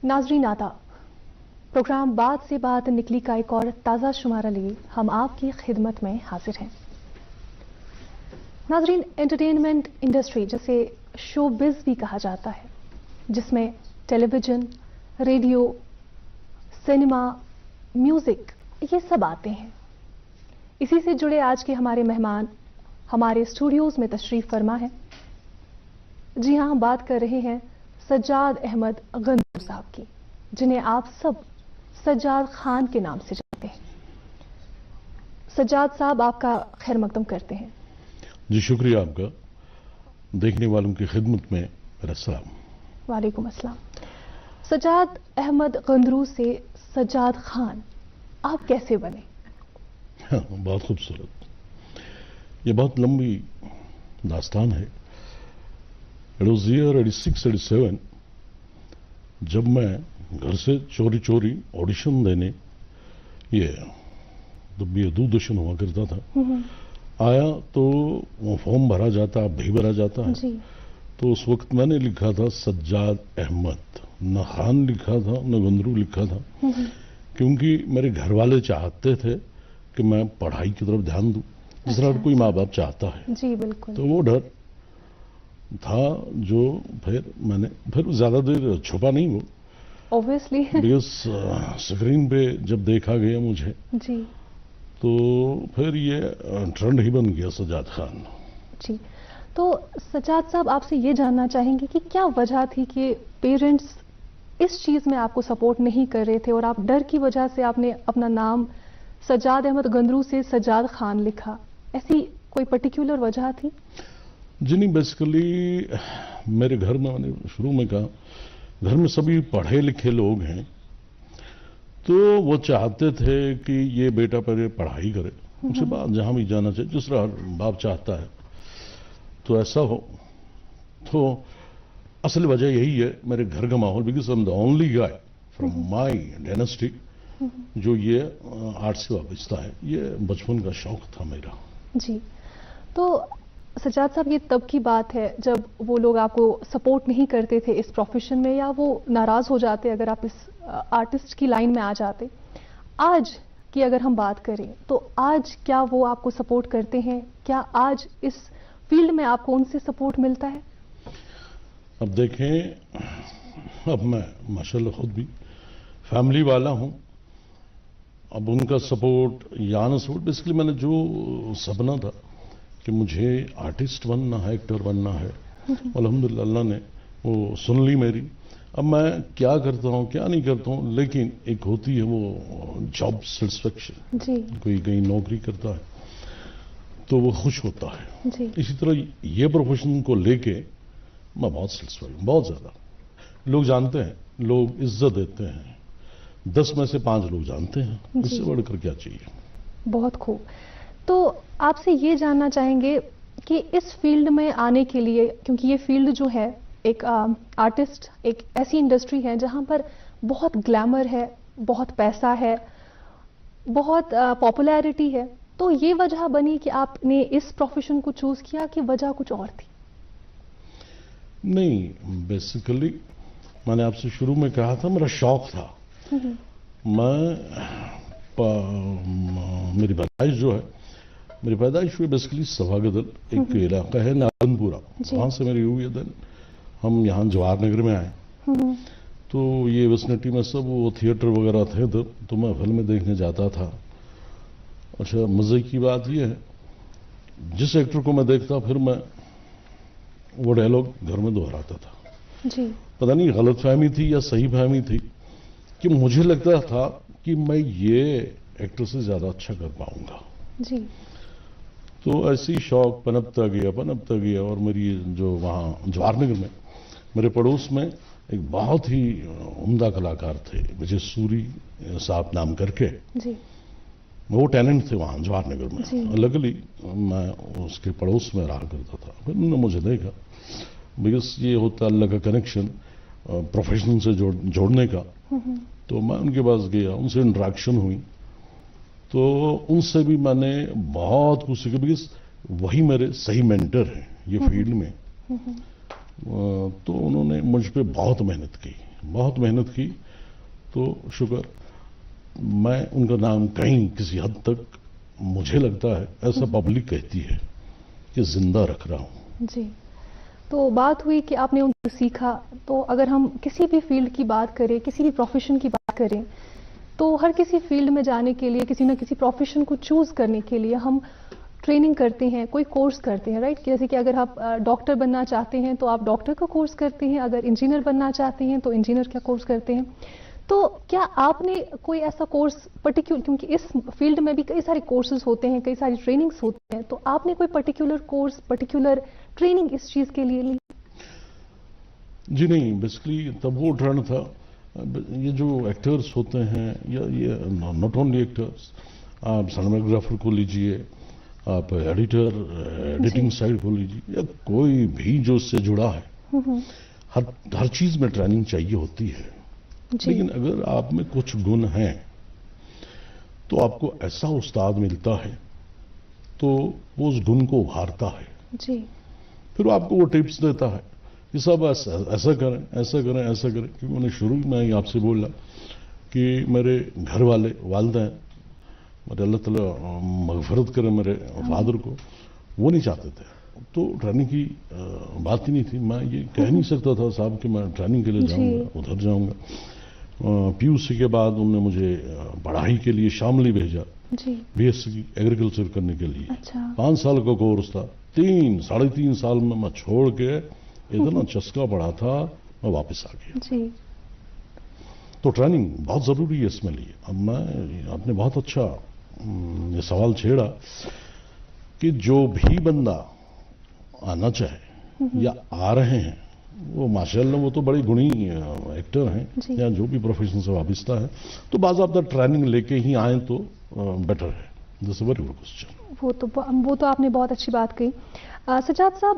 नाजरीन आदाब, प्रोग्राम बात से बात निकली का एक और ताज़ा शुमारा लिए हम आपकी खिदमत में हाजिर हैं। नाजरीन, एंटरटेनमेंट इंडस्ट्री जिसे शोबिज भी कहा जाता है, जिसमें टेलीविजन, रेडियो, सिनेमा, म्यूजिक ये सब आते हैं। इसी से जुड़े आज के हमारे मेहमान हमारे स्टूडियोज में तशरीफ फरमा है। जी हां, हम बात कर रहे हैं सज्जाद अहमद गंदूर साहब की, जिन्हें आप सब सज्जाद खान के नाम से जानते हैं। सज्जाद साहब, आपका खैर मकदम करते हैं। जी शुक्रिया आपका। देखने वालों की खिदमत में मेरा सलाम। वालेकुम अस्सलाम। सज्जाद अहमद गंदरू से सज्जाद खान आप कैसे बने? हाँ, बहुत खूबसूरत। ये बहुत लंबी दास्तान है। इट वॉज ईयर 86-87 जब मैं घर से चोरी चोरी ऑडिशन देने, ये जब ये दूरदर्शन हुआ करता था, आया तो वो फॉर्म भरा जाता, भी भरा जाता है जी। तो उस वक्त मैंने लिखा था सज्जाद अहमद, न खान लिखा था न गंदरू लिखा था, क्योंकि मेरे घर वाले चाहते थे कि मैं पढ़ाई की तरफ ध्यान दूं, जिस तरह कोई माँ बाप चाहता है जी। बिल्कुल। तो वो डर था जो मैंने फिर ज्यादा देर छुपा नहीं वो, ऑब्वियसली, बिकॉज स्क्रीन पे जब देखा गया मुझे जी, तो फिर ये ट्रेंड ही बन गया सज्जाद खान जी। तो सज्जाद साहब, आपसे ये जानना चाहेंगे कि क्या वजह थी कि पेरेंट्स इस चीज में आपको सपोर्ट नहीं कर रहे थे और आप डर की वजह से आपने अपना नाम सज्जाद अहमद गंदरू से सज्जाद खान लिखा? ऐसी कोई पर्टिकुलर वजह थी? जी नहीं, बेसिकली मेरे घर में, मैंने शुरू में कहा, घर में सभी पढ़े लिखे लोग हैं, तो वो चाहते थे कि ये बेटा पहले पढ़ाई करे, उसके बाद जहां भी जाना चाहिए, जिस तरह बाप चाहता है तो ऐसा हो। तो असल वजह यही है, मेरे घर का माहौल, because I am the only guy from my dynasty जो ये आर्ट से वाबस्ता है। ये बचपन का शौक था मेरा जी। तो सज्जाद साहब, ये तब की बात है जब वो लोग आपको सपोर्ट नहीं करते थे इस प्रोफेशन में, या वो नाराज हो जाते अगर आप इस आर्टिस्ट की लाइन में आ जाते। आज की अगर हम बात करें तो आज क्या वो आपको सपोर्ट करते हैं? क्या आज इस फील्ड में आपको उनसे सपोर्ट मिलता है? अब देखें, अब मैं माशाल्लाह खुद भी फैमिली वाला हूं। अब उनका सपोर्ट या ना सपोर्ट, बेसिकली मैंने जो सपना था कि मुझे आर्टिस्ट बनना है, एक्टर बनना है, अल्हम्दुलिल्लाह अल्लाह ने वो सुन ली मेरी। अब मैं क्या करता हूँ क्या नहीं करता हूँ, लेकिन एक होती है वो जॉब सेटिस्फेक्शन जी। कोई कहीं नौकरी करता है तो वो खुश होता है जी। इसी तरह ये प्रोफेशन को लेके मैं बहुत सेटिस्फाइड हूँ, बहुत ज्यादा। लोग जानते हैं, लोग इज्जत देते हैं, 10 में से 5 लोग जानते हैं, इससे बढ़कर क्या चाहिए। बहुत खूब। तो आपसे ये जानना चाहेंगे कि इस फील्ड में आने के लिए, क्योंकि ये फील्ड जो है एक आर्टिस्ट, एक ऐसी इंडस्ट्री है जहां पर बहुत ग्लैमर है, बहुत पैसा है, बहुत पॉपुलैरिटी है, तो ये वजह बनी कि आपने इस प्रोफेशन को चूज किया कि वजह कुछ और थी? नहीं, बेसिकली मैंने आपसे शुरू में कहा था मेरा शौक था। मेरी पैदाइश जो है, मेरी पैदाइश हुई बेसिकली सभागदल, एक इलाका है नारायणपुरा, वहां से मेरी हुई है। देन हम यहाँ जवाहर नगर में आए, तो ये विसिनिटी में सब वो थिएटर वगैरह थे, तो मैं फिल्में देखने जाता था। अच्छा, मजे की बात ये है, जिस एक्टर को मैं देखता फिर मैं वो डायलॉग घर में दोहराता था जी। पता नहीं गलत फहमी थी या सही फहमी थी कि मुझे लगता था कि मैं ये एक्टर से ज्यादा अच्छा कर पाऊंगा जी। तो ऐसी शौक पनपता गया और मेरी जो वहां जवाहरनगर में मेरे पड़ोस में एक बहुत ही उम्दा कलाकार थे, विजय सूरी साहब नाम करके जी। वो टैलेंट थे वहां जवाहरनगर में। लगली मैं उसके पड़ोस में रहा करता था। फिर उन्होंने मुझे देखा, बिकॉज ये होता अल्लाह का कनेक्शन प्रोफेशन से जोड़ने का। तो मैं उनके पास गया, उनसे इंटरेक्शन हुई, तो उनसे भी मैंने बहुत कुछ सीखा, बिकॉज वही मेरे सही मेंटर हैं ये फील्ड में। तो उन्होंने मुझ पे बहुत मेहनत की, बहुत मेहनत की, तो शुक्र मैं उनका नाम कहीं किसी हद तक, मुझे लगता है ऐसा पब्लिक कहती है, कि जिंदा रख रहा हूं। जी, तो बात हुई कि आपने उनसे सीखा, तो अगर हम किसी भी फील्ड की बात करें, किसी भी प्रोफेशन की बात करें, तो हर किसी फील्ड में जाने के लिए, किसी ना किसी प्रोफेशन को चूज करने के लिए हम ट्रेनिंग करते हैं, कोई कोर्स करते हैं, राइट? जैसे कि अगर आप डॉक्टर बनना चाहते हैं तो आप डॉक्टर का कोर्स करते हैं, अगर इंजीनियर बनना चाहते हैं तो इंजीनियर का कोर्स करते हैं। तो क्या आपने कोई ऐसा कोर्स पर्टिकुलर, क्योंकि इस फील्ड में भी कई सारे कोर्सेज होते हैं, कई सारी ट्रेनिंग्स होती हैं, तो आपने कोई पर्टिकुलर कोर्स, पर्टिकुलर ट्रेनिंग इस चीज के लिए ली? जी नहीं, बेसिकली तब वो ट्रेंड था, ये जो एक्टर्स होते हैं, या ये नॉट ओनली एक्टर्स, आप सिनेमाटोग्राफर को लीजिए, आप एडिटिंग साइड को लीजिए, या कोई भी जो उससे जुड़ा है, हर चीज में ट्रेनिंग चाहिए होती है। लेकिन अगर आप में कुछ गुण हैं तो आपको ऐसा उस्ताद मिलता है तो वो उस गुण को उभारता है जी। फिर वो आपको वो टिप्स देता है कि सब ऐसा करें, ऐसा करें, ऐसा करें। क्योंकि मैंने शुरू में ही आपसे बोला कि मेरे घर वाले, वालिदैन, मेरे अल्लाह ताला मगफरत करे मेरे फादर को, वो नहीं चाहते थे, तो ट्रेनिंग की बात ही नहीं थी। मैं ये कह नहीं सकता था साहब कि मैं ट्रेनिंग के लिए जाऊंगा, उधर जाऊंगा। पीयूसी के बाद उन्होंने मुझे पढ़ाई के लिए शामली भेजा, बीएससी एग्रीकल्चर करने के लिए। अच्छा। 5 साल का कोर्स था, 3-3.5 साल में मैं छोड़ के, इतना चस्का पड़ा था, मैं वापस आ गया जी। तो ट्रेनिंग बहुत जरूरी है इसमें लिए। अब आपने बहुत अच्छा ये सवाल छेड़ा कि जो भी बंदा आना चाहे या आ रहे हैं, वो माशाल्लाह वो तो बड़े गुणी एक्टर हैं या जो भी प्रोफेशन से वाबस्ता है, तो बाज़ाब्ता ट्रेनिंग लेके ही आए तो बेटर है। This very good question. वो तो आपने बहुत अच्छी बात कही। सजाद साहब,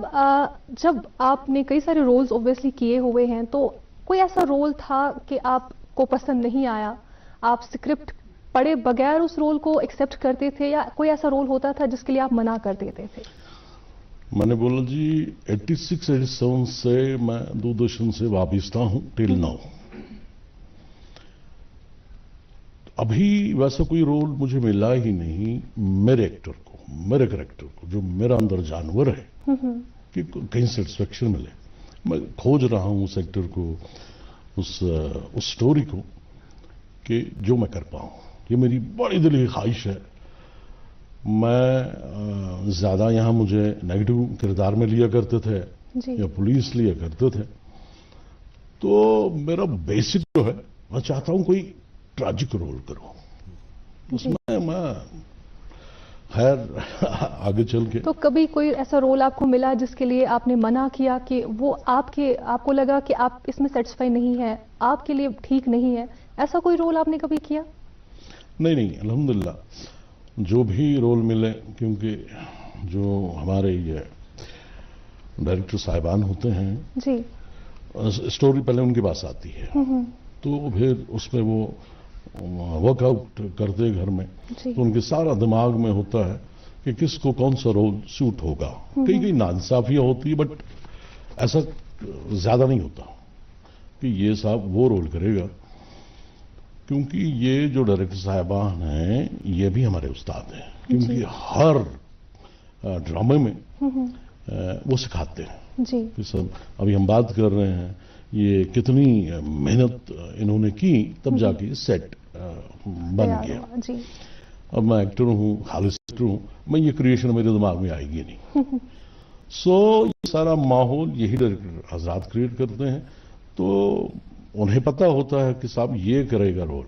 जब आपने कई सारे रोल्स ऑब्वियसली किए हुए हैं, तो कोई ऐसा रोल था कि आपको पसंद नहीं आया, आप स्क्रिप्ट पढ़े बगैर उस रोल को एक्सेप्ट करते थे, या कोई ऐसा रोल होता था जिसके लिए आप मना कर देते थे? मैंने बोला जी 86-87 से मैं दूरदर्शन से वाबस्ता हूं टिल नाउ। अभी वैसा कोई रोल मुझे मिला ही नहीं मेरे एक्टर को, मेरे कैरेक्टर को, जो मेरा अंदर जानवर है, कि कहीं सेटिस्फेक्शन मिले। मैं खोज रहा हूं उस एक्टर को, उस स्टोरी को, कि जो मैं कर पाऊं। ये मेरी बड़ी दिल की ख्वाहिश है। मैं ज्यादा यहां मुझे नेगेटिव किरदार में लिया करते थे या पुलिस लिया करते थे, तो मेरा बेसिक जो है, मैं चाहता हूं कोई ट्रैजिक रोल करूं उसमें। मैं खैर आगे चल के, तो कभी कोई ऐसा रोल आपको मिला जिसके लिए आपने मना किया, कि वो आपको लगा कि आप इसमें सेटिस्फाई नहीं है, आपके लिए ठीक नहीं है, ऐसा कोई रोल आपने कभी किया? नहीं, अल्हम्दुलिल्लाह जो भी रोल मिले, क्योंकि जो हमारे ये डायरेक्टर साहिबान होते हैं जी, स्टोरी पहले उनके पास आती है, तो फिर उसमें वो वर्कआउट करते घर में, तो उनके सारा दिमाग में होता है कि किसको कौन सा रोल सूट होगा। कई नाइंसाफियां होती है, बट ऐसा ज्यादा नहीं होता कि ये साहब वो रोल करेगा, क्योंकि ये जो डायरेक्टर साहिबान हैं ये भी हमारे उस्ताद हैं, क्योंकि हर ड्रामे में वो सिखाते हैं जी। कि सब अभी हम बात कर रहे हैं, ये कितनी मेहनत इन्होंने की, तब जाके सेट बन गया जी। अब मैं एक्टर हूं, खालिस एक्टर हूं, मैं ये क्रिएशन मेरे दिमाग में आएगी नहीं। सो ये सारा माहौल यही डायरेक्टर हजरात क्रिएट करते हैं, तो उन्हें पता होता है कि साहब ये करेगा रोल,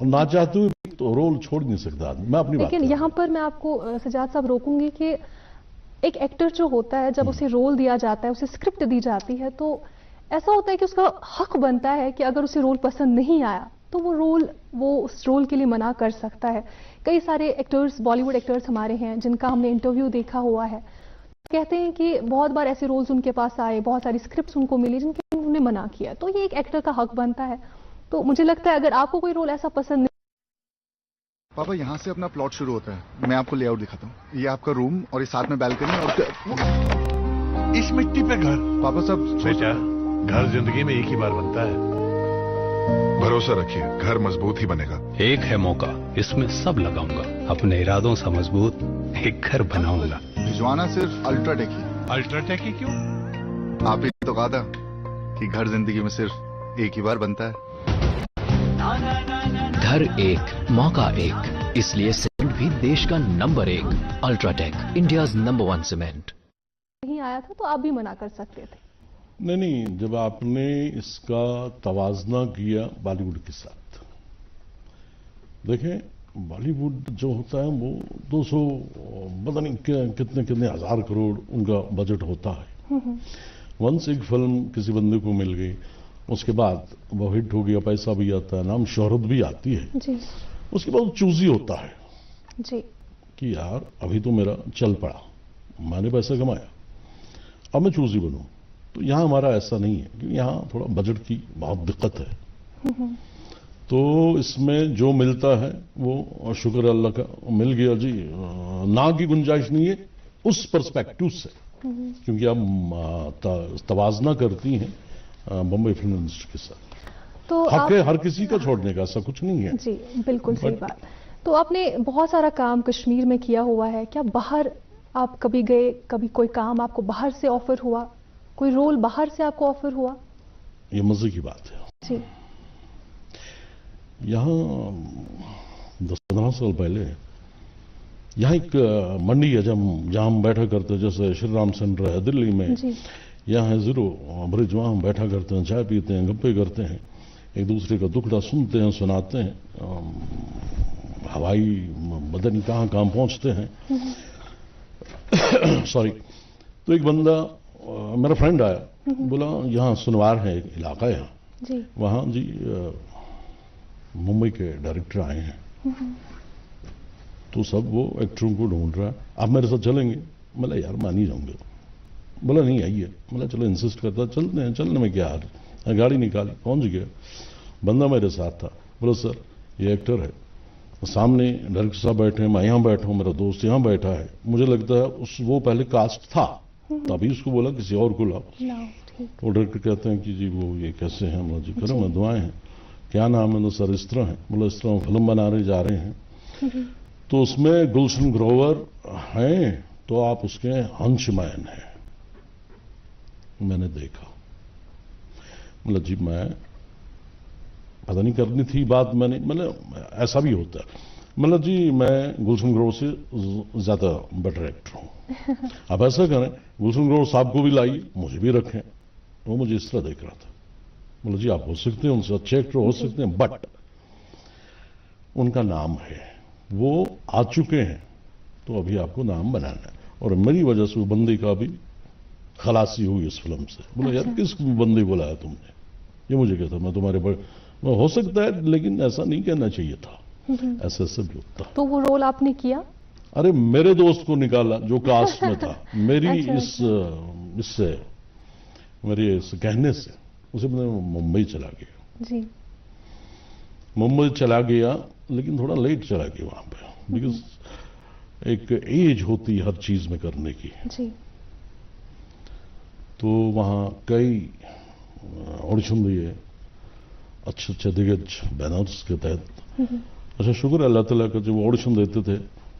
और ना चाहते हुए तो रोल छोड़ नहीं सकता आदमी। मैं अपनी बात, लेकिन यहाँ पर मैं आपको सजाद साहब रोकूंगी कि एक एक्टर जो होता है, जब उसे रोल दिया जाता है, उसे स्क्रिप्ट दी जाती है, तो ऐसा होता है कि उसका हक बनता है कि अगर उसे रोल पसंद नहीं आया तो वो उस रोल के लिए मना कर सकता है। कई सारे एक्टर्स, बॉलीवुड एक्टर्स हमारे हैं जिनका हमने इंटरव्यू देखा हुआ है, कहते हैं कि बहुत बार ऐसे रोल्स उनके पास आए, बहुत सारी स्क्रिप्ट्स उनको मिली जिनके उन्होंने मना किया। तो ये एक एक्टर का हक बनता है। तो मुझे लगता है अगर आपको कोई रोल ऐसा पसंद नहीं। पापा, यहाँ से अपना प्लॉट शुरू होता है, मैं आपको लेआउट दिखाता हूँ। ये आपका रूम और इस साथ में बैल्कनी, और इस मिट्टी पे घर। पापा साहब, बेटा, घर जिंदगी में एक ही बार बनता है। भरोसा रखिए, घर मजबूत ही बनेगा। एक है मौका, इसमें सब लगाऊंगा। अपने इरादों से मजबूत एक घर बनाऊंगा। भिजवाना सिर्फ अल्ट्राटेक ही। अल्ट्राटेक ही क्यों? आप ही तो कहा था कि घर जिंदगी में सिर्फ एक ही बार बनता है। घर एक, मौका एक, इसलिए सीमेंट भी देश का number 1। UltraTech, India's number 1 cement. नहीं आया था तो आप भी मना कर सकते थे। नहीं, जब आपने इसका तवाजना किया बॉलीवुड के साथ, देखें बॉलीवुड जो होता है वो 200 पता नहीं कितने कितने हजार करोड़ उनका बजट होता है। वंस एक फिल्म किसी बंदे को मिल गई, उसके बाद वो हिट हो गया, पैसा भी आता है, नाम शोहरत भी आती है जी। उसके बाद चूजी होता है जी। कि यार अभी तो मेरा चल पड़ा, मैंने पैसा कमाया, अब मैं चूजी बनूं। तो यहां हमारा ऐसा नहीं है, क्योंकि यहां थोड़ा बजट की बहुत दिक्कत है। तो इसमें जो मिलता है वो शुक्र अल्लाह का मिल गया जी, ना की गुंजाइश नहीं है उस पर्सपेक्टिव से, क्योंकि आप तवाजना करती हैं बम्बई फिल्म इंडस्ट्री के साथ। तो हक है हर किसी का छोड़ने का, ऐसा कुछ नहीं है। जी बिल्कुल सही बात। तो आपने बहुत सारा काम कश्मीर में किया हुआ है, क्या बाहर आप कभी गए, कभी कोई काम आपको बाहर से ऑफर हुआ, कोई रोल बाहर से आपको ऑफर हुआ? ये मजे की बात है जी। यहाँ 10-15 साल पहले यहाँ एक मंडी है जहाँ हम बैठा करते हैं, जैसे श्री राम सेंटर है दिल्ली में, यहाँ है जीरो ब्रिज, वहाँ हम बैठा करते हैं, चाय पीते हैं, गप्पे करते हैं, एक दूसरे का दुखड़ा सुनते हैं, सुनाते हैं, हवाई बदन कहाँ कहाँ पहुँचते हैं। सॉरी। तो एक बंदा मेरा फ्रेंड आया, बोला यहाँ सुनवार है एक इलाका है यहाँ, वहाँ जी मुंबई के डायरेक्टर आए हैं, तो सब वो एक्टरों को ढूंढ रहा है, आप मेरे साथ चलेंगे? बोला यार मान ही जाऊंगे। बोला नहीं आइए। बोला चलो इंसिस्ट करता, चलते हैं, चलने में क्या हाल। गाड़ी निकाली, पहुंच गया, बंदा मेरे साथ था। बोला सर ये एक्टर है, सामने डायरेक्टर साहब बैठे हैं, मैं यहाँ बैठा हूँ, मेरा दोस्त यहाँ बैठा है, मुझे लगता है वो पहले कास्ट था, तभी उसको बोला किसी और को लाओ। वो डायरेक्टर कहते हैं कि जी वो ये कैसे हैं? बोला जी करो मैं दुआएं हैं। क्या नाम है? तो सर इस तरह है। बोला इस तरह फिल्म बनाने जा रहे हैं, तो उसमें गुलशन ग्रोवर हैं, तो आप उसके हंसमैन हैं। मैंने देखा, मतलब जी मैं पता नहीं करनी थी बात, मैंने मतलब ऐसा भी होता है, मतलब जी मैं गुलशन ग्रोवर से ज्यादा बेटर एक्टर हूं। अब ऐसा करें गुलशन ग्रोवर साहब को भी लाइए, मुझे भी रखें। वो मुझे इस तरह देख रहा था। बोला जी आप हो सकते हैं, उनसे अच्छे एक्टर हो सकते हैं, बट उनका नाम है, वो आ चुके हैं, तो अभी आपको नाम बनाना है। और मेरी वजह से वो बंदे का भी खलासी हुई इस फिल्म से। बोला यार किस बंदे को लाया तुमने? ये मुझे कहता मैं तुम्हारे हो सकता है, लेकिन ऐसा नहीं कहना चाहिए था, ऐसा ऐसा भी होता। तो वो रोल आपने किया? अरे मेरे दोस्त को निकाला जो कास्ट में था, मेरी इससे मेरे इस कहने से उसे मैं मुंबई चला गया। जी। मुंबई चला गया, लेकिन थोड़ा लेट चला गया वहां पे, बिकॉज एक एज होती है हर चीज में करने की। जी। तो वहां कई ऑडिशन दिए, अच्छे अच्छे दिग्गज बैनर्स के तहत। अच्छा शुक्र अल्लाह ताला का, जब ऑडिशन देते थे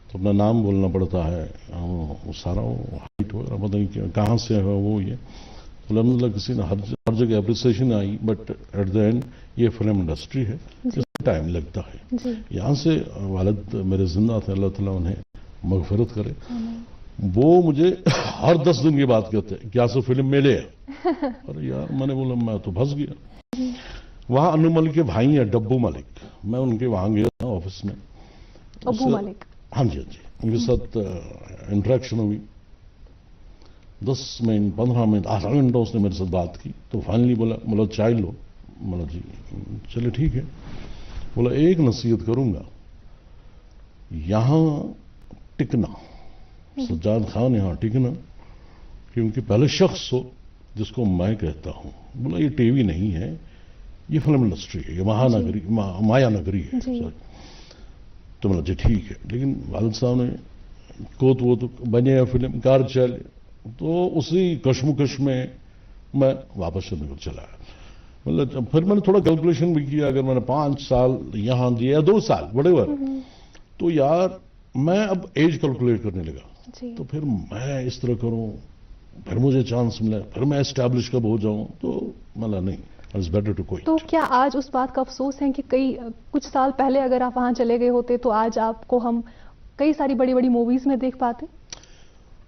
तो अपना नाम बोलना पड़ता है, वो सारा हाइट वगैरह पता नहीं कहाँ से है वो, ये अलहमदुलिल्लाह किसी ने हर जगह appreciation I, but at the end ये फिल्म इंडस्ट्री है, इसमें टाइम लगता है। यहाँ से वालिद मेरे जिंदा थे, अल्लाह ताला उन्हें मगफिरत करे, वो मुझे हर 10 दिन की बात कहते हैं क्या से फिल्म मिले। अरे यार मैंने बोला मैं तो फंस गया। वहां अनु मलिक के भाई हैं डब्बू मलिक, मैं उनके वहां गया था ऑफिस में। अबू मलिक? हाँ जी, हाँ जी, उनके साथ इंटरेक्शन हुई, 10 मिनट 15 मिनट आधा घंटा उसने मेरे साथ बात की। तो फाइनली बोला चाय लो। बोला जी चले ठीक है। बोला एक नसीहत करूंगा, यहां टिकना, सज्जाद खान यहां टिकना, क्योंकि पहले शख्स हो जिसको मैं कहता हूं। बोला ये टीवी नहीं है, ये फिल्म इंडस्ट्री है, ये महानगरी माया नगरी है। सॉरी। तो बोला जी ठीक है, लेकिन वालिद साहब ने को तो वो तो बने फिल्म कार चले, तो उसी कश्मकश में मैं वापस निकल चला। मतलब फिर मैंने थोड़ा कैलकुलेशन भी किया, अगर मैंने 5 साल यहाँ दिए या 2 साल व्हाटएवर, तो यार मैं अब एज कैलकुलेट करने लगा। जी। तो फिर मैं इस तरह करूं, फिर मुझे चांस मिला, फिर मैं एस्टैब्लिश कब हो जाऊं, तो मतलब नहीं, इट्स बेटर टू क्विट। तो क्या आज उस बात का अफसोस है कि कुछ साल पहले अगर आप वहां चले गए होते तो आज आपको हम कई सारी बड़ी बड़ी मूवीज में देख पाते?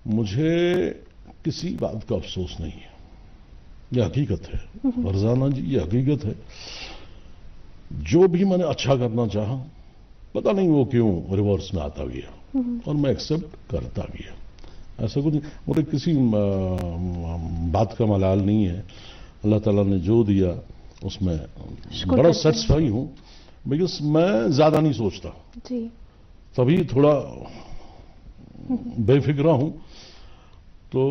मुझे किसी बात का अफसोस नहीं है, यह हकीकत है फरजाना जी, ये हकीकत है। जो भी मैंने अच्छा करना चाहा, पता नहीं वो क्यों रिवर्स में आता गया, और मैं एक्सेप्ट करता गया। ऐसा कुछ मुझे किसी बात का मलाल नहीं है। अल्लाह ताला ने जो दिया उसमें बड़ा सेटिस्फाई हूं, बिकॉज मैं ज्यादा नहीं सोचता जी। तभी थोड़ा बेफिक्रा हूं। तो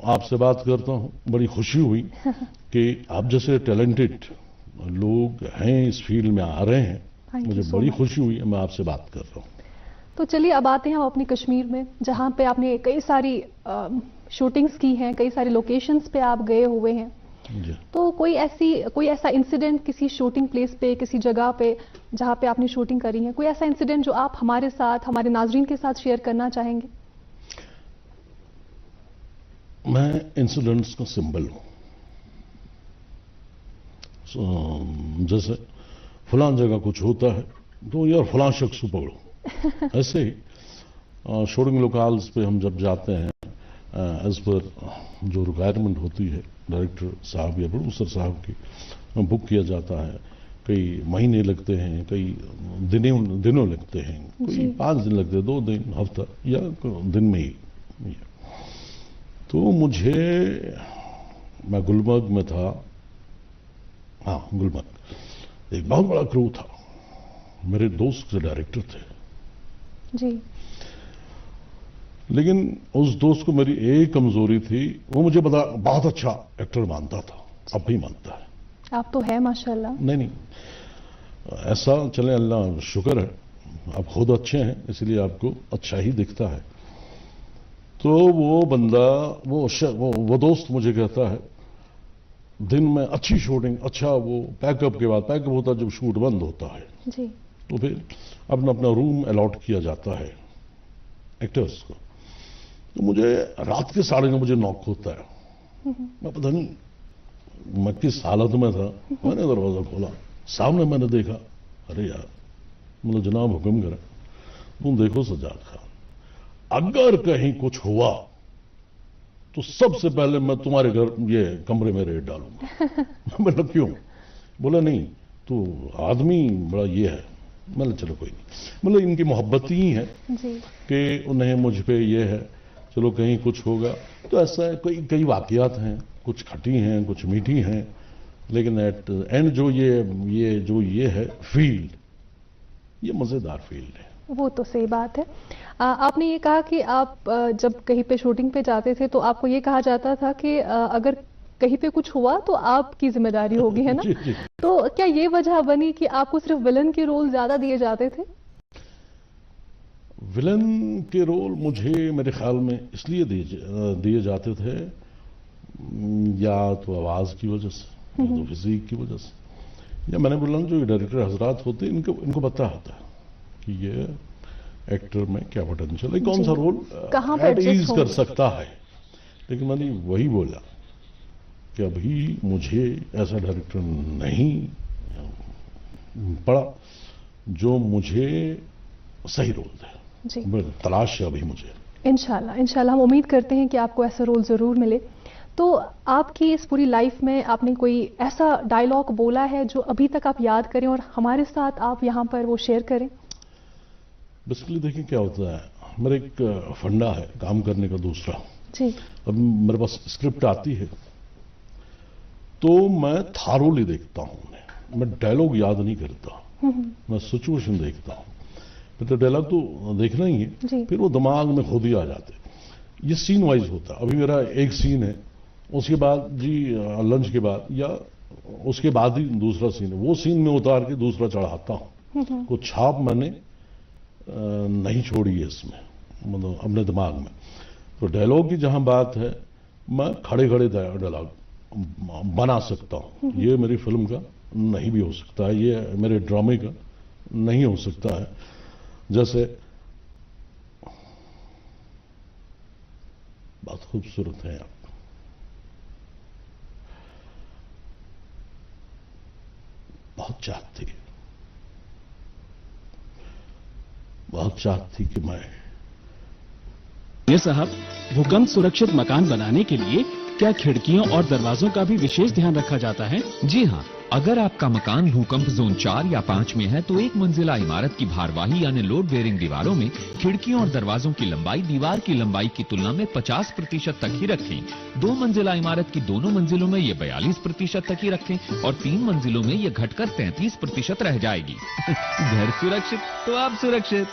आपसे बात करता हूं, बड़ी खुशी हुई कि आप जैसे टैलेंटेड लोग हैं इस फील्ड में आ रहे हैं, मुझे बड़ी खुशी हुई, मैं आपसे बात कर रहा हूं। तो चलिए अब आते हैं हम अपनी कश्मीर में, जहां पे आपने कई सारी शूटिंग्स की हैं, कई सारे लोकेशंस पे आप गए हुए हैं। जी। तो कोई ऐसा इंसिडेंट किसी शूटिंग प्लेस पे, किसी जगह पे जहां पे आपने शूटिंग करी है, कोई ऐसा इंसिडेंट जो आप हमारे साथ, हमारे नाजरीन के साथ शेयर करना चाहेंगे? मैं इंसिडेंट्स का सिंबल हूं। जैसे फलां जगह कुछ होता है तो यार फलां शख्स को पकड़ो, ऐसे ही शूटिंग लोकाल्स पे हम जब जाते हैं, एज पर जो रिक्वायरमेंट होती है डायरेक्टर साहब या प्रोड्यूसर साहब की, बुक किया जाता है। कई महीने लगते हैं, कई दिनों लगते हैं, कोई 5 दिन लगते हैं, 2 दिन, हफ्ता या दिन में ही। तो मैं गुलमर्ग में था, हाँ गुलमर्ग, एक बहुत बड़ा क्रू था, मेरे दोस्त के डायरेक्टर थे जी। लेकिन उस दोस्त को मेरी एक कमजोरी थी, वो मुझे बहुत अच्छा एक्टर मानता था, अब भी मानता है। आप तो है माशाल्लाह। नहीं, ऐसा चले, अल्लाह शुक्र है, आप खुद अच्छे हैं इसलिए आपको अच्छा ही दिखता है। तो वो बंदा, वो दोस्त मुझे कहता है, दिन में अच्छी शूटिंग, अच्छा वो पैकअप के बाद, पैकअप होता जब शूट बंद होता है जी। तो फिर अपना अपना रूम अलॉट किया जाता है एक्टर्स को। तो मुझे रात के 9:30 बजे नॉक होता है, मैं पता नहीं मैं किस हालत में था, मैंने दरवाजा खोला, सामने मैंने देखा, अरे यार, मतलब जनाब हुक्म करें, तुम देखो सज्जाद खान, अगर कहीं कुछ हुआ तो सबसे पहले मैं तुम्हारे घर ये कमरे में रेड डालूंगा। मतलब क्यों? बोला नहीं, तो आदमी बड़ा ये है। मतलब चलो कोई नहीं, मतलब इनकी मोहब्बत ही है कि उन्हें मुझ पे ये है, चलो कहीं कुछ होगा। तो ऐसा है, कई वाकयात हैं, कुछ खटी हैं, कुछ मीठी हैं, लेकिन एट एंड जो ये है फील्ड, ये मजेदार फील्ड है। वो तो सही बात है। आपने ये कहा कि आप जब कहीं पे शूटिंग पे जाते थे तो आपको ये कहा जाता था कि अगर कहीं पे कुछ हुआ तो आपकी जिम्मेदारी होगी, है ना? जी, जी। तो क्या ये वजह बनी कि आपको सिर्फ विलन के रोल ज्यादा दिए जाते थे? विलन के रोल मुझे मेरे ख्याल में इसलिए दिए जाते थे, या तो आवाज की वजह से, या तो फिजिक की वजह से, या मैंने बोला जो डायरेक्टर हजरात होते हैं इनको पता होता है कि ये एक्टर में क्या पोटेंशियल है, कौन सा रोल एट ईज कर सकता है। लेकिन मैंने वही बोला कि अभी मुझे ऐसा डायरेक्टर नहीं पड़ा जो मुझे सही रोल दे, तलाश है अभी मुझे। इंशाल्लाह हम उम्मीद करते हैं कि आपको ऐसा रोल जरूर मिले। तो आपकी इस पूरी लाइफ में आपने कोई ऐसा डायलॉग बोला है जो अभी तक आप याद करें और हमारे साथ आप यहाँ पर वो शेयर करें? बेसिकली देखिए क्या होता है, मेरा एक फंडा है काम करने का दूसरा जी। अब मेरे पास स्क्रिप्ट आती है तो मैं थारोली देखता हूं, मैं डायलॉग याद नहीं करता, मैं सिचुएशन देखता हूं। फिर तो डायलॉग तो देखना ही है, फिर वो दिमाग में खुद ही आ जाते। ये सीन वाइज होता है। अभी मेरा एक सीन है, उसके बाद जी लंच के बाद या उसके बाद ही दूसरा सीन है, वो सीन में उतार के दूसरा चढ़ाता हूं। कुछ छाप मैंने नहीं छोड़ी है इसमें, मतलब अपने दिमाग में। तो डायलॉग की जहां बात है, मैं खड़े खड़े डायलॉग बना सकता हूं। ये मेरी फिल्म का नहीं भी हो सकता है, ये मेरे ड्रामे का नहीं हो सकता है। जैसे बहुत खूबसूरत है आप, बहुत चाहत थी कि मैं ये साहब, भूकंप सुरक्षित मकान बनाने के लिए क्या खिड़कियों और दरवाजों का भी विशेष ध्यान रखा जाता है? जी हाँ, अगर आपका मकान भूकंप जोन 4 या 5 में है तो एक मंजिला इमारत की भारवाही यानी लोड बेयरिंग दीवारों में खिड़कियों और दरवाजों की लंबाई दीवार की लंबाई की तुलना में 50% तक ही रखें। 2 मंजिला इमारत की दोनों मंजिलों में ये 42% तक ही रखें और 3 मंजिलों में ये घटकर 33% रह जाएगी। घर सुरक्षित तो आप सुरक्षित।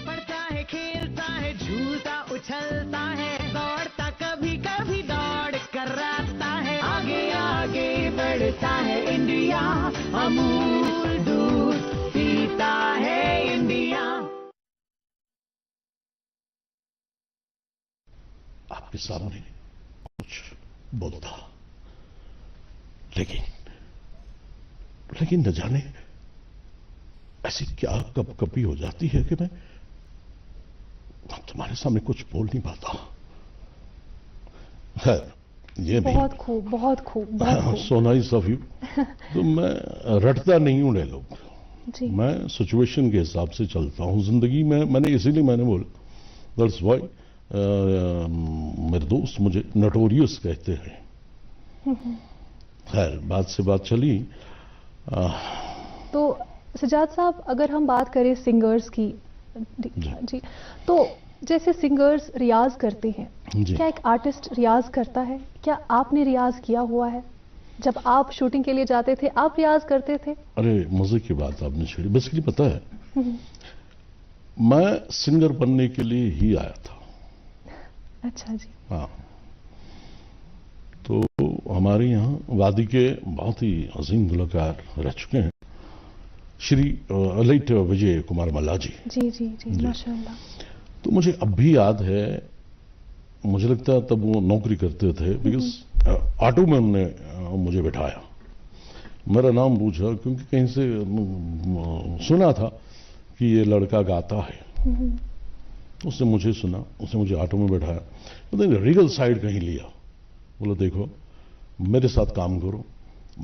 पढ़ता है, खेलता है, झूलता उछलता है, दौड़ता कभी कभी दौड़ कर आता है, आगे आगे बढ़ता है इंडिया, अमूल दूध पीता है इंडिया। आपके सामने कुछ बोलता, लेकिन न जाने ऐसी क्या कभी हो जाती है कि मैं तुम्हारे सामने कुछ बोल नहीं पाता। खैर, ये बहुत खूब, बहुत खूब। So nice of you. तो मैं रटता नहीं हूं डायलॉग, मैं सिचुएशन के हिसाब से चलता हूं जिंदगी में। मैंने बोला, दैट्स व्हाई मेरे दोस्त मुझे नटोरियस कहते हैं। खैर, बात से बात चली। तो सजाद साहब, अगर हम बात करें सिंगर्स की जी, तो जैसे सिंगर्स रियाज करते हैं, क्या एक आर्टिस्ट रियाज करता है? क्या आपने रियाज किया हुआ है? जब आप शूटिंग के लिए जाते थे, आप रियाज करते थे? अरे मजे की बात आपने छेड़ी। बेसिकली पता है, मैं सिंगर बनने के लिए ही आया था। अच्छा जी। हाँ, तो हमारे यहाँ वादी के बहुत ही अजीम गुलकार रह चुके हैं, श्री ललित विजय कुमार मल्ला जी। जी, माशाअल्लाह। तो मुझे अब भी याद है, मुझे लगता है तब वो नौकरी करते थे, बिकॉज ऑटो में उन्होंने मुझे बिठाया, मेरा नाम पूछा, क्योंकि कहीं से सुना था कि ये लड़का गाता है। उसने मुझे सुना, उसने मुझे ऑटो में बैठाया, तो रीगल साइड कहीं लिया, बोला देखो मेरे साथ काम करो,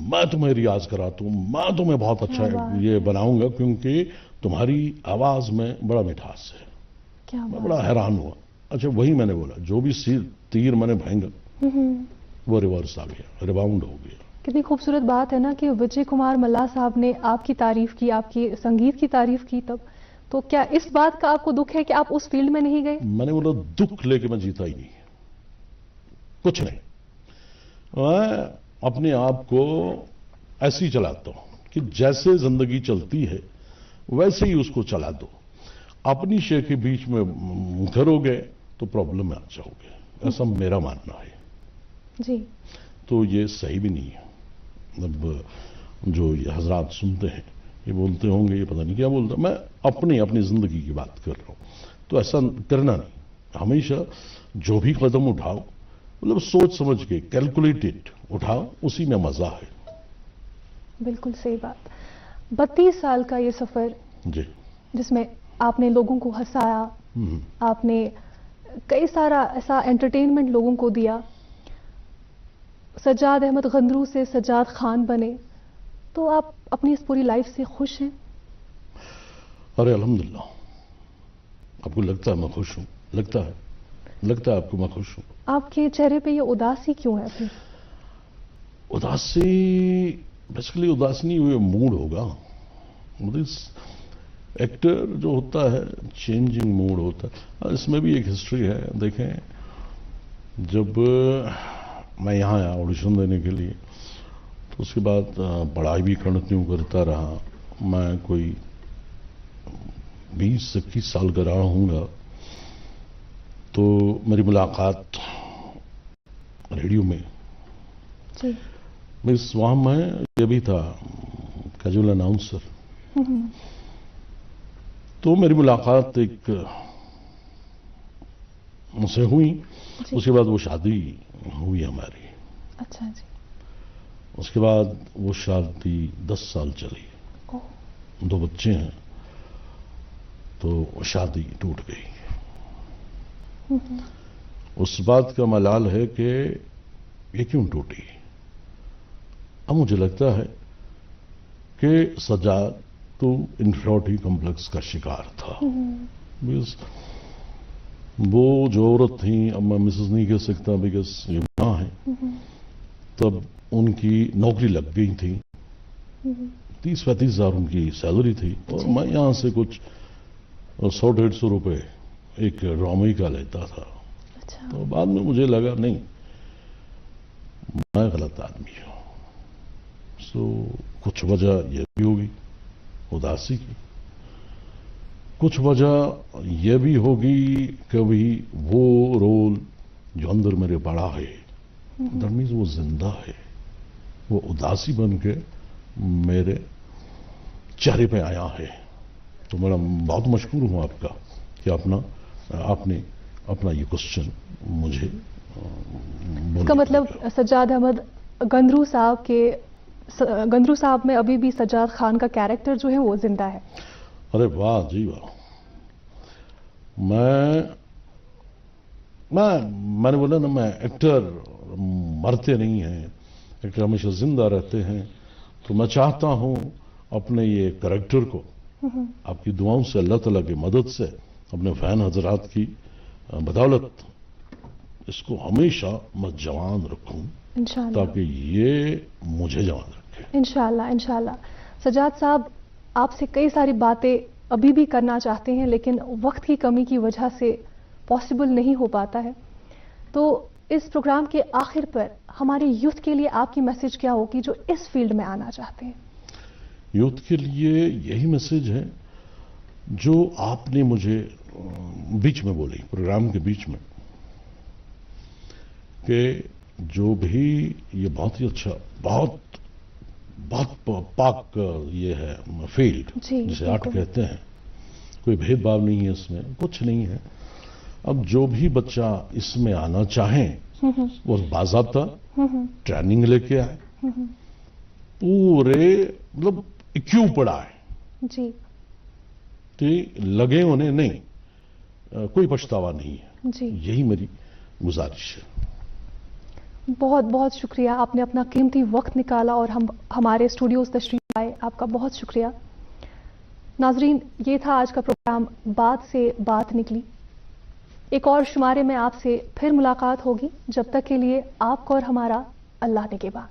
मैं तुम्हें रियाज कराता हूं, मैं तुम्हें बहुत अच्छा ये बनाऊंगा, क्योंकि तुम्हारी आवाज में बड़ा मिठास है। मैं बड़ा हैरान हुआ। अच्छा, वही मैंने बोला, जो भी तीर मैंने भाएंगा वो रिवर्स आ गया, रिबाउंड हो गया। कितनी खूबसूरत बात है ना कि विजय कुमार मल्ला साहब ने आपकी तारीफ की, आपकी संगीत की तारीफ की तब। तो क्या इस बात का आपको दुख है कि आप उस फील्ड में नहीं गए? मैंने बोला दुख लेके मैं जीता ही नहीं, कुछ नहीं। मैं अपने आप को ऐसे ही चलाता हूं कि जैसे जिंदगी चलती है वैसे ही उसको चला दो। अपनी शे के बीच में करोगे तो प्रॉब्लम में आ जाओगे, ऐसा मेरा मानना है जी। तो ये सही भी नहीं है। मतलब जो ये हजरात सुनते हैं ये बोलते होंगे ये पता नहीं क्या बोलता, मैं अपनी जिंदगी की बात कर रहा हूं। तो ऐसा करना नहीं, हमेशा जो भी कदम उठाओ मतलब सोच समझ के कैलकुलेटेड उठाओ, उसी में मजा है। बिल्कुल सही बात। 32 साल का ये सफर जी, जिसमें आपने लोगों को हंसाया, आपने कई सारा ऐसा एंटरटेनमेंट लोगों को दिया, सज्जाद अहमद गंदरू से सज्जाद खान बने, तो आप अपनी इस पूरी लाइफ से खुश हैं? अरे अल्हम्दुलिल्लाह। आपको लगता है मैं खुश हूं? लगता है आपको मैं खुश हूं? आपके चेहरे पे ये उदासी क्यों है फिर? उदासी बेसिकली उदासी नहीं हुई, मूड होगा। मतलब एक्टर जो होता है चेंजिंग मूड होता है। इसमें भी एक हिस्ट्री है। देखें, जब मैं यहाँ आया ऑडिशन देने के लिए तो उसके बाद पढ़ाई भी कंटिन्यू करता रहा। मैं कोई 20-21 साल का रहा हूँगा। तो मेरी मुलाकात रेडियो में मिस वहां मैं ये भी था कैजुअल अनाउंसर। तो मेरी मुलाकात एक मुझसे हुई, उसके बाद वो शादी हुई हमारी। अच्छा जी। उसके बाद वो शादी 10 साल चली, 2 बच्चे हैं, तो शादी टूट गई। उस बात का मलाल है कि ये क्यों टूटी। अब मुझे लगता है कि सज्जाद तो इन्फीरियरिटी कॉम्प्लेक्स का शिकार था। बिकॉज वो जो औरत थी, अब मैं मिसेस नहीं कह सकता बिकॉज ये गुनाह है, तब उनकी नौकरी लग गई थी, 30-35 हजार उनकी सैलरी थी, और मैं यहां से कुछ 100-150 रुपए एक ड्रामे का लेता था। अच्छा। तो बाद में मुझे लगा नहीं, मैं गलत आदमी हूं। सो कुछ वजह यह भी होगी उदासी की, कुछ वजह यह भी होगी कभी वो रोल जो अंदर मेरे बड़ा है, दैट मीन्स वो जिंदा है, वो उदासी बन के मेरे चेहरे पे आया है। तो मैं बहुत मशहूर हूं आपका कि आपने अपना ये क्वेश्चन मुझे इसका मतलब सज्जाद अहमद गंदरू साहब में अभी भी सज्जाद खान का कैरेक्टर जो है वो जिंदा है। अरे वाह जी वाह। मैंने बोला ना, मैं एक्टर मरते नहीं हैं, एक्टर हमेशा जिंदा रहते हैं। तो मैं चाहता हूं अपने ये कैरेक्टर को आपकी दुआओं से, अल्लाह ताला की मदद से, अपने फैन हजरात की बदौलत इसको हमेशा मैं जवान रखूं, इंशाल्लाह, ताकि ये मुझे जवान रखे। इंशाल्लाह इंशाल्लाह। सज्जाद साहब, आपसे कई सारी बातें अभी भी करना चाहते हैं, लेकिन वक्त की कमी की वजह से पॉसिबल नहीं हो पाता है। तो इस प्रोग्राम के आखिर पर हमारे यूथ के लिए आपकी मैसेज क्या होगी जो इस फील्ड में आना चाहते हैं? यूथ के लिए यही मैसेज है जो आपने मुझे बीच में बोली, प्रोग्राम के बीच में, कि जो भी ये बहुत ही अच्छा, बहुत पाक ये है फील्ड जिसे आर्ट कहते हैं, कोई भेदभाव नहीं है इसमें, कुछ नहीं है। अब जो भी बच्चा इसमें आना चाहें वो बाज़ाब्ता ट्रेनिंग लेके आए, पूरे मतलब इक्विप्ड आए जी, कि लगे उन्हें नहीं, कोई पछतावा नहीं है जी। यही मेरी गुजारिश है। बहुत बहुत शुक्रिया, आपने अपना कीमती वक्त निकाला और हमारे स्टूडियोज तशरीफ आए, आपका बहुत शुक्रिया। नाजरीन, ये था आज का प्रोग्राम बात से बात निकली। एक और शुमारे में आपसे फिर मुलाकात होगी। जब तक के लिए आपको और हमारा अल्लाह निगहबान।